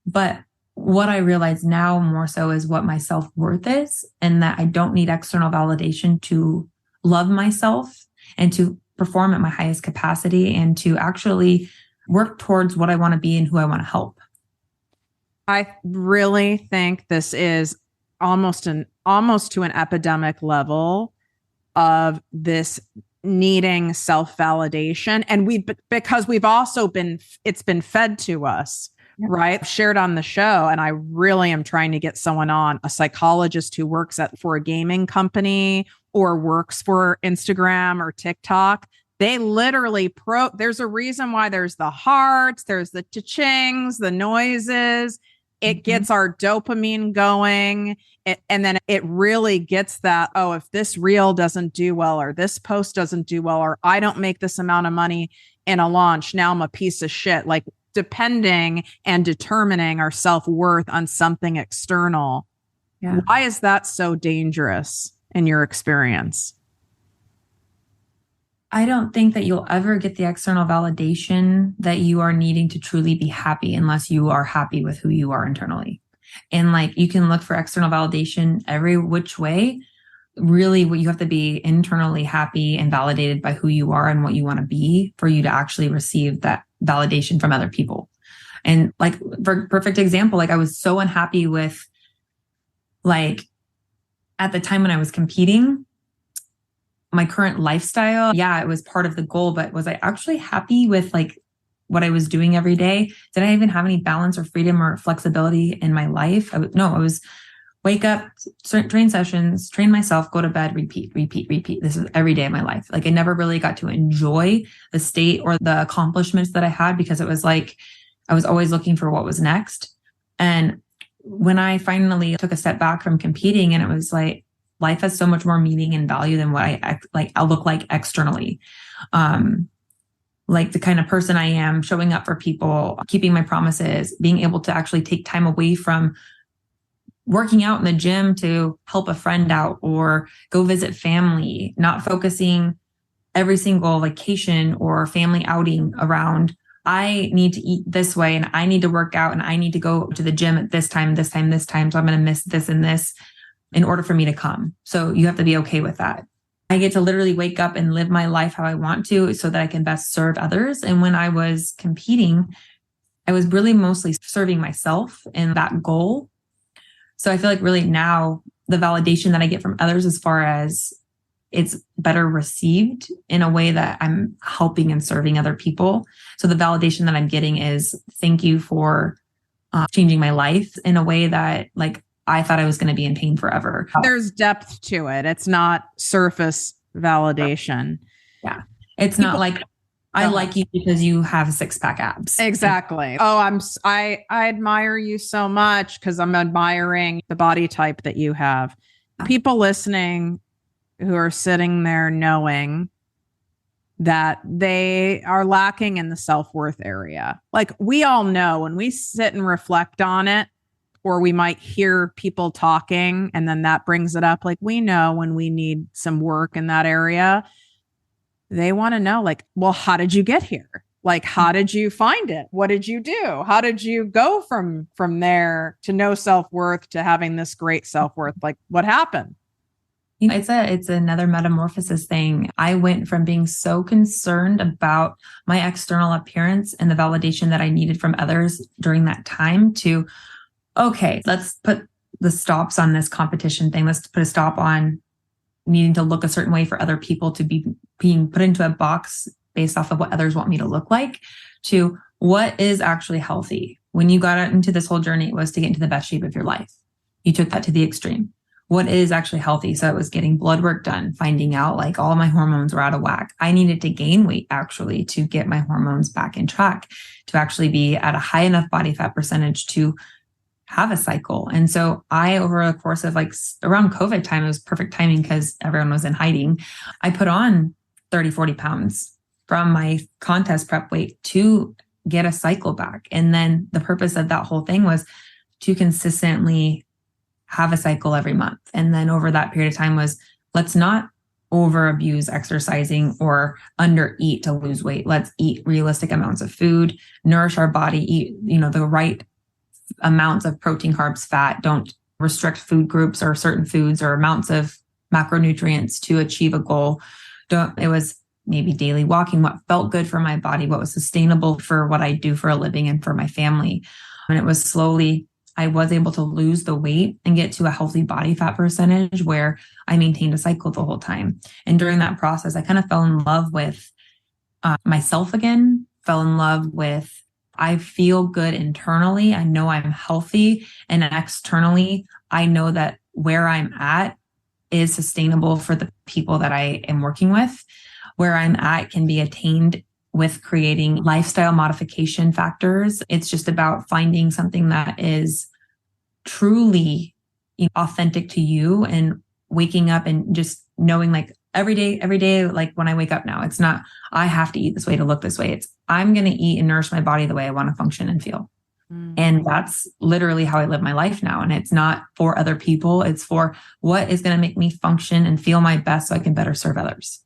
S2: But what I realize now more so is what my self-worth is, and that I don't need external validation to love myself and to perform at my highest capacity and to actually work towards what I want to be and who I want to help.
S1: I really think this is almost to an epidemic level of this needing self-validation. And because we've also it's been fed to us, right? I've shared on the show, and I really am trying to get someone on, a psychologist who works for a gaming company or works for Instagram or TikTok. They literally there's a reason why there's the hearts, there's the cha-chings, the noises. It gets our dopamine going. And then it really gets that, oh, if this reel doesn't do well, or this post doesn't do well, or I don't make this amount of money in a launch, now I'm a piece of shit. Like, depending and determining our self-worth on something external. Yeah. Why is that so dangerous in your experience?
S2: I don't think that you'll ever get the external validation that you are needing to truly be happy unless you are happy with who you are internally. And like, you can look for external validation every which way. Really, what you have to be internally happy and validated by who you are and what you want to be for you to actually receive that validation from other people. And like, for perfect example, like I was so unhappy with, like, at the time when I was competing, my current lifestyle. Yeah, it was part of the goal, but was I actually happy with like what I was doing every day? Did I even have any balance or freedom or flexibility in my life? No, I was wake up, train sessions, train myself, go to bed, repeat. This is every day of my life. Like, I never really got to enjoy the state or the accomplishments that I had, because it was like I was always looking for what was next. And when I finally took a step back from competing, and it was like, life has so much more meaning and value than what I'll look like externally. Like the kind of person I am, showing up for people, keeping my promises, being able to actually take time away from working out in the gym to help a friend out or go visit family, not focusing every single vacation or family outing around, I need to eat this way and I need to work out and I need to go to the gym at this time. So I'm going to miss this and this in order for me to come. So you have to be okay with that. I get to literally wake up and live my life how I want to so that I can best serve others. And when I was competing, I was really mostly serving myself in that goal. So I feel like really now the validation that I get from others, as far as it's better received in a way that I'm helping and serving other people. So the validation that I'm getting is, thank you for changing my life in a way that, like, I thought I was going to be in pain forever.
S1: There's depth to it. It's not surface validation.
S2: Yeah. It's not like, I like you because you have 6-pack abs.
S1: Exactly. Oh, I admire you so much because I'm admiring the body type that you have. People listening who are sitting there knowing that they are lacking in the self-worth area. Like, we all know when we sit and reflect on it, or we might hear people talking and then that brings it up. Like, we know when we need some work in that area. They want to know, like, well, how did you get here? Like, how did you find it? What did you do? How did you go from there to no self-worth to having this great self-worth? Like, what happened?
S2: You know, it's another metamorphosis thing. I went from being so concerned about my external appearance and the validation that I needed from others during that time to, okay, let's put the stops on this competition thing. Let's put a stop on needing to look a certain way for other people, to be being put into a box based off of what others want me to look like, to what is actually healthy. When you got into this whole journey, it was to get into the best shape of your life. You took that to the extreme. What is actually healthy? So it was getting blood work done, finding out like all my hormones were out of whack. I needed to gain weight actually to get my hormones back in track, to actually be at a high enough body fat percentage to have a cycle. And so I, over the course of like around COVID time, it was perfect timing because everyone was in hiding. I put on 30, 40 pounds from my contest prep weight to get a cycle back. And then the purpose of that whole thing was to consistently have a cycle every month. And then over that period of time was, let's not over abuse exercising or under eat to lose weight. Let's eat realistic amounts of food, nourish our body, eat, the right amounts of protein, carbs, fat. Don't restrict food groups or certain foods or amounts of macronutrients to achieve a goal. It was maybe daily walking, what felt good for my body, what was sustainable for what I do for a living and for my family. And it was slowly, I was able to lose the weight and get to a healthy body fat percentage where I maintained a cycle the whole time. And during that process, I kind of fell in love with myself again, fell in love with, I feel good internally. I know I'm healthy, and externally, I know that where I'm at is sustainable for the people that I am working with. Where I'm at can be attained with creating lifestyle modification factors. It's just about finding something that is truly authentic to you and waking up and just knowing like every day, like when I wake up now, it's not, I have to eat this way to look this way. It's, I'm going to eat and nourish my body the way I want to function and feel. And that's literally how I live my life now. And it's not for other people. It's for what is going to make me function and feel my best so I can better serve others.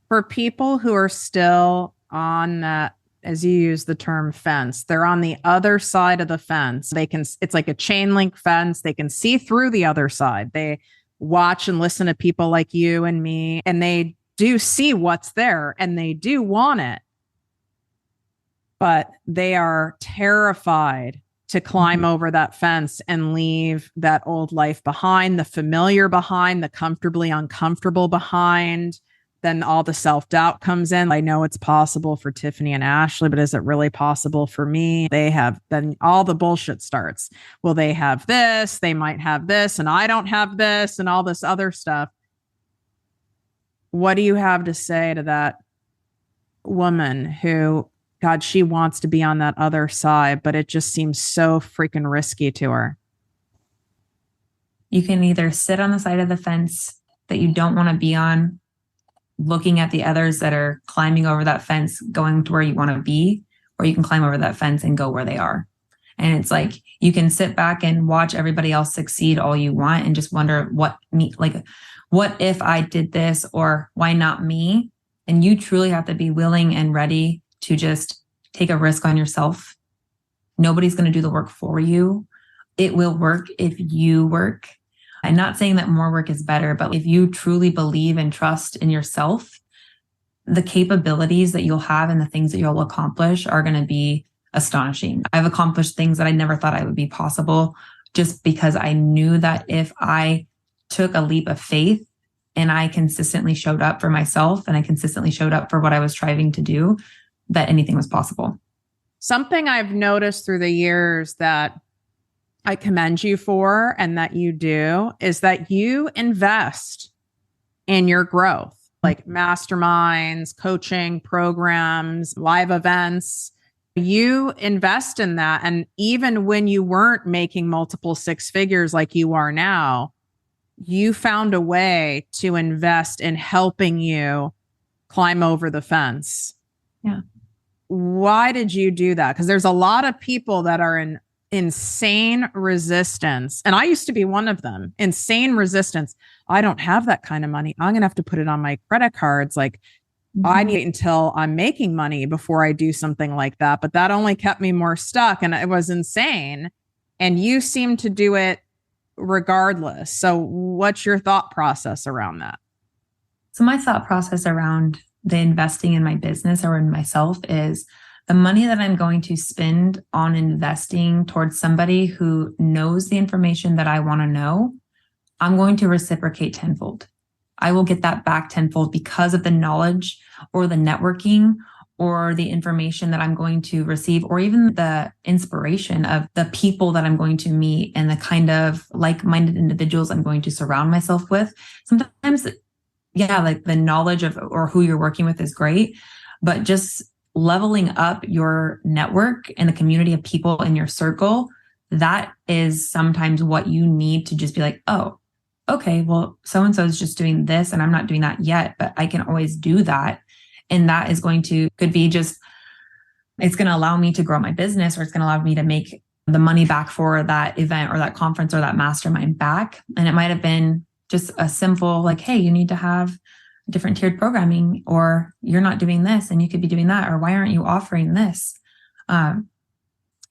S1: For people who are still on that, as you use the term fence, they're on the other side of the fence. It's like a chain link fence. They can see through the other side. They watch and listen to people like you and me, and they do see what's there and they do want it. But they are terrified to climb over that fence and leave that old life behind, the familiar behind, the comfortably uncomfortable behind. Then all the self-doubt comes in. I know it's possible for Tiffany and Ashley, but is it really possible for me? Then all the bullshit starts. Well, they have this, they might have this, and I don't have this, and all this other stuff. What do you have to say to that woman who, God, she wants to be on that other side, but it just seems so freaking risky to her?
S2: You can either sit on the side of the fence that you don't want to be on, looking at the others that are climbing over that fence, going to where you want to be, or you can climb over that fence and go where they are. And it's like, you can sit back and watch everybody else succeed all you want and just wonder what if I did this, or why not me? And you truly have to be willing and ready to just take a risk on yourself. Nobody's going to do the work for you. It will work if you work. I'm not saying that more work is better, but if you truly believe and trust in yourself, the capabilities that you'll have and the things that you'll accomplish are going to be astonishing. I've accomplished things that I never thought I would be possible just because I knew that if I took a leap of faith and I consistently showed up for myself and I consistently showed up for what I was striving to do, that anything was possible.
S1: Something I've noticed through the years that I commend you for, and that you do, is that you invest in your growth, like masterminds, coaching programs, live events. You invest in that. And even when you weren't making multiple six figures like you are now, you found a way to invest in helping you climb over the fence.
S2: Yeah.
S1: Why did you do that? Because there's a lot of people that are in insane resistance. And I used to be one of them. Insane resistance. I don't have that kind of money. I'm going to have to put it on my credit cards. Like, I need until I'm making money before I do something like that. But that only kept me more stuck, and it was insane. And you seem to do it regardless. So what's your thought process around that?
S2: So my thought process around the investing in my business or in myself is the money that I'm going to spend on investing towards somebody who knows the information that I want to know, I'm going to reciprocate tenfold. I will get that back tenfold because of the knowledge or the networking or the information that I'm going to receive, or even the inspiration of the people that I'm going to meet and the kind of like-minded individuals I'm going to surround myself with. Sometimes, yeah, like the knowledge of or who you're working with is great, but just leveling up your network and the community of people in your circle that is sometimes what you need to just be like, oh, okay, well, so-and-so is just doing this and I'm not doing that yet, but I can always do that. And that is could be just, it's going to allow me to grow my business, or it's going to allow me to make the money back for that event or that conference or that mastermind back. And it might have been just a simple, like, hey, you need to have different tiered programming, or you're not doing this and you could be doing that, or why aren't you offering this?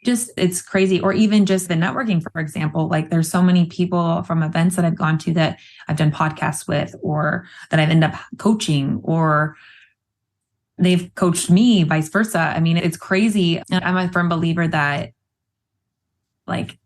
S2: Just, it's crazy. Or even just the networking, for example, like there's so many people from events that I've gone to that I've done podcasts with, or that I've ended up coaching, or they've coached me, vice versa. I mean, it's crazy. And I'm a firm believer that like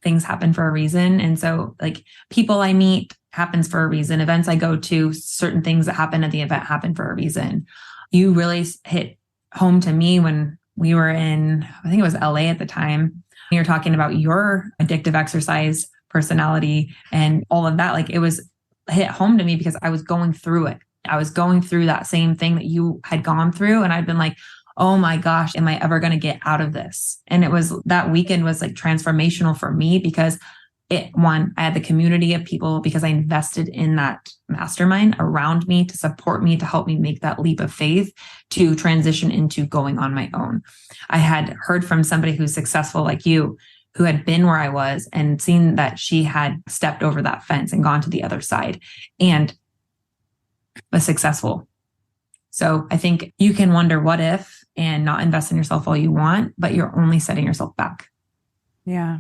S2: things happen for a reason. And so like people I meet happens for a reason. Events I go to, certain things that happen at the event happen for a reason. You really hit home to me when we were in, I think it was LA at the time. You were talking about your addictive exercise personality and all of that. Like it was hit home to me because I was going through it. I was going through that same thing that you had gone through. And I'd been like, oh my gosh, am I ever going to get out of this? And that weekend was like transformational for me because I had the community of people because I invested in that mastermind around me to support me, to help me make that leap of faith to transition into going on my own. I had heard from somebody who's successful like you, who had been where I was and seen that she had stepped over that fence and gone to the other side and was successful. So I think you can wonder what if and not invest in yourself all you want, but you're only setting yourself back.
S1: Yeah.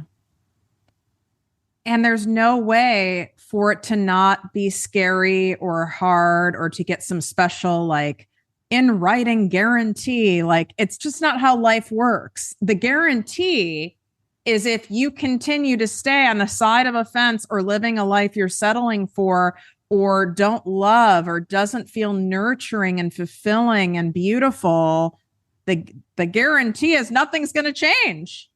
S1: And there's no way for it to not be scary or hard or to get some special, like, in writing guarantee. Like, it's just not how life works. The guarantee is if you continue to stay on the side of a fence or living a life you're settling for or don't love or doesn't feel nurturing and fulfilling and beautiful, the guarantee is nothing's going to change.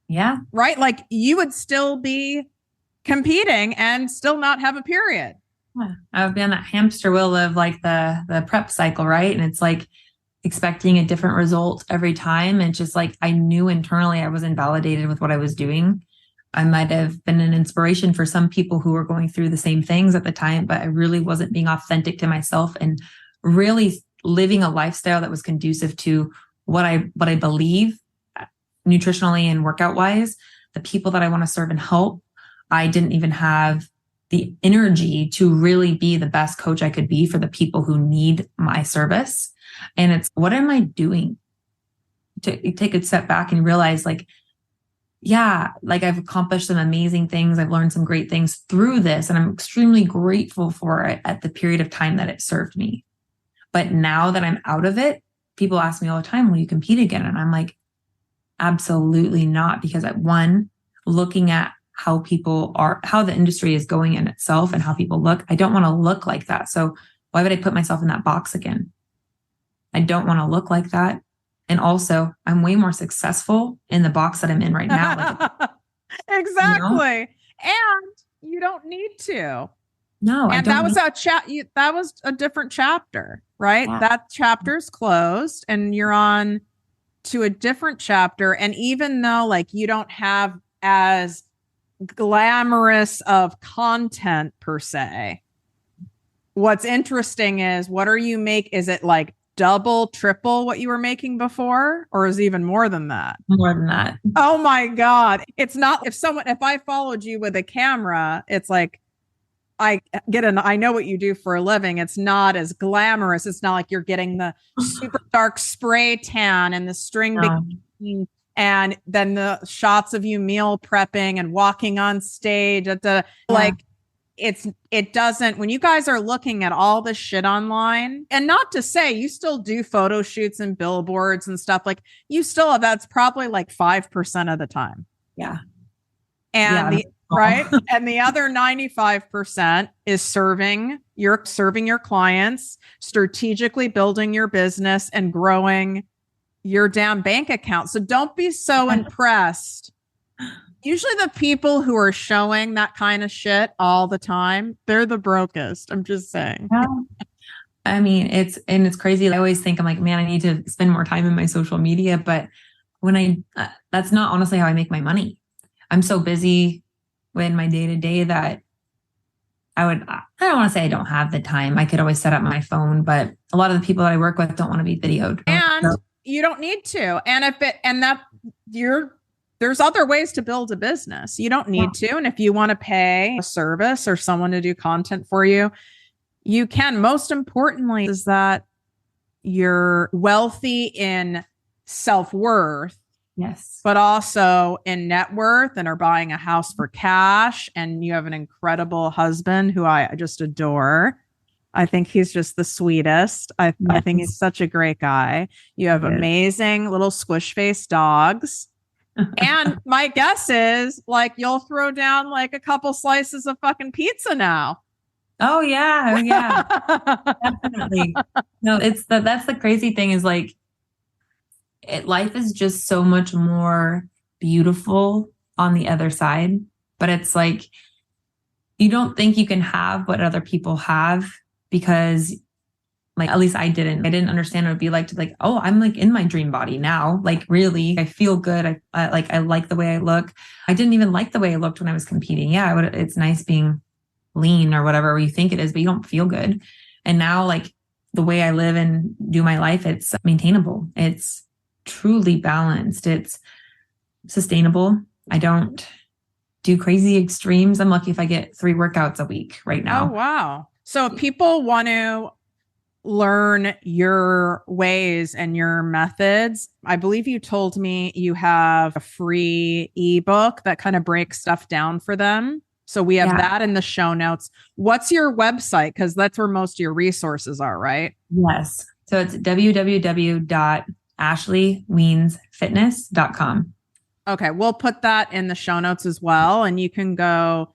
S2: Yeah.
S1: Right? Like you would still be competing and still not have a period.
S2: Yeah. I would be on that hamster wheel of like the prep cycle, right? And it's like expecting a different result every time. And just like, I knew internally I wasn't validated with what I was doing. I might have been an inspiration for some people who were going through the same things at the time, but I really wasn't being authentic to myself and really living a lifestyle that was conducive to what I believe nutritionally and workout wise, the people that I want to serve and help. I didn't even have the energy to really be the best coach I could be for the people who need my service. And it's, what am I doing? To take a step back and realize like, yeah, like I've accomplished some amazing things. I've learned some great things through this, and I'm extremely grateful for it at the period of time that it served me. But now that I'm out of it, people ask me all the time, will you compete again? And I'm like, absolutely not. Because looking at how the industry is going in itself and how people look, I don't want to look like that. So why would I put myself in that box again? I don't want to look like that. And also, I'm way more successful in the box that I'm in right now. Like,
S1: exactly. You know? And you don't need to.
S2: No,
S1: and that was that was a different chapter, right? Yeah. That chapter's closed and you're on to a different chapter. And even though like you don't have as glamorous of content per se, what's interesting is is it like double, triple what you were making before? Or is it even more than that?
S2: More than that.
S1: Oh my God. It's not, if I followed you with a camera, it's like, I know what you do for a living. It's not as glamorous. It's not like you're getting the super dark spray tan and the string bikini and then the shots of you meal prepping and walking on stage at the like. It doesn't, when you guys are looking at all this shit online, and not to say you still do photo shoots and billboards and stuff, like you still have, that's probably like 5% of the time.
S2: Yeah.
S1: And right. And the other 95% is serving your clients, strategically building your business and growing your damn bank account. So don't be so impressed. Usually the people who are showing that kind of shit all the time, they're the brokest. I'm just saying.
S2: Yeah. I mean, it's crazy. I always think I'm like, man, I need to spend more time in my social media, but that's not honestly how I make my money. I'm so busy in my day to day that I don't want to say I don't have the time. I could always set up my phone, but a lot of the people that I work with don't want to be videoed.
S1: And you don't need to. There's other ways to build a business. You don't need to. And if you want to pay a service or someone to do content for you, you can. Most importantly is that you're wealthy in self-worth.
S2: Yes.
S1: But also in net worth and are buying a house for cash. And you have an incredible husband who I just adore. I think he's just the sweetest. I think he's such a great guy. You have amazing little squish face dogs. And my guess is like you'll throw down like a couple slices of fucking pizza now.
S2: Oh yeah. Yeah. Definitely. No, that's the crazy thing is like, life is just so much more beautiful on the other side, but it's like, you don't think you can have what other people have because like, at least I didn't understand what it'd be like to like, oh, I'm like in my dream body now. Like really, I feel good. I like the way I look. I didn't even like the way I looked when I was competing. Yeah. It's nice being lean or whatever you think it is, but you don't feel good. And now like the way I live and do my life, it's maintainable. It's truly balanced. It's sustainable. I don't do crazy extremes. I'm lucky if I get 3 workouts a week right now.
S1: Oh, wow. So if people want to learn your ways and your methods, I believe you told me you have a free ebook that kind of breaks stuff down for them. So we have that in the show notes. What's your website? Because that's where most of your resources are, right?
S2: Yes. So it's www.ashleyweensfitness.com.
S1: Okay. We'll put that in the show notes as well. And you can go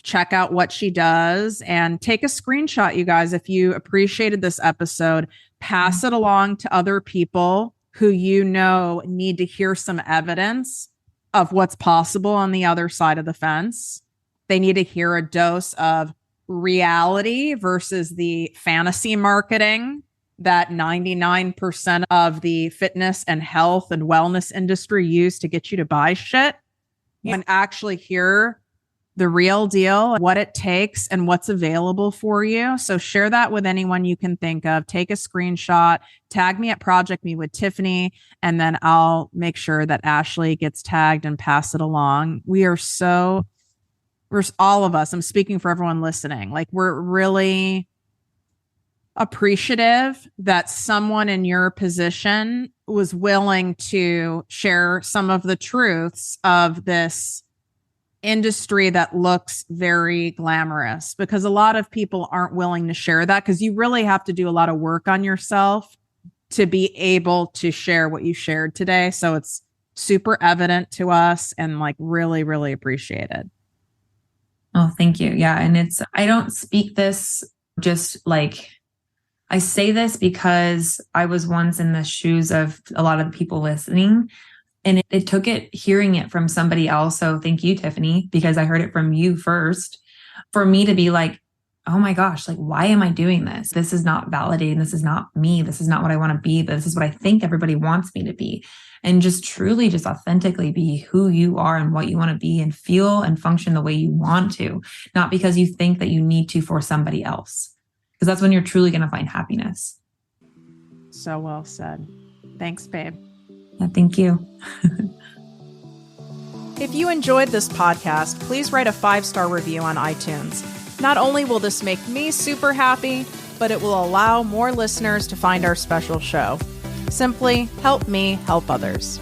S1: check out what she does and take a screenshot, you guys. If you appreciated this episode, pass it along to other people who you know need to hear some evidence of what's possible on the other side of the fence. They need to hear a dose of reality versus the fantasy marketing that 99% of the fitness and health and wellness industry use to get you to buy shit. And actually hear the real deal, what it takes and what's available for you. So share that with anyone you can think of. Take a screenshot, tag me at ProjectME with Tiffany, and then I'll make sure that Ashley gets tagged and pass it along. We're all of us, I'm speaking for everyone listening, like we're really appreciative that someone in your position was willing to share some of the truths of this industry that looks very glamorous, because a lot of people aren't willing to share that, because you really have to do a lot of work on yourself to be able to share what you shared today. So it's super evident to us and like really, really appreciated.
S2: Oh, thank you. Yeah. And I don't speak this just like, I say this because I was once in the shoes of a lot of the people listening, and it took hearing it from somebody else. So thank you, Tiffany, because I heard it from you first, for me to be like, oh my gosh, like, why am I doing this? This is not validating. This is not me. This is not what I want to be, but this is what I think everybody wants me to be. And just truly just authentically be who you are and what you want to be and feel and function the way you want to, not because you think that you need to for somebody else. Because that's when you're truly going to find happiness.
S1: So well said. Thanks, babe.
S2: Yeah, thank you.
S1: If you enjoyed this podcast, please write a 5-star review on iTunes. Not only will this make me super happy, but it will allow more listeners to find our special show. Simply help me help others.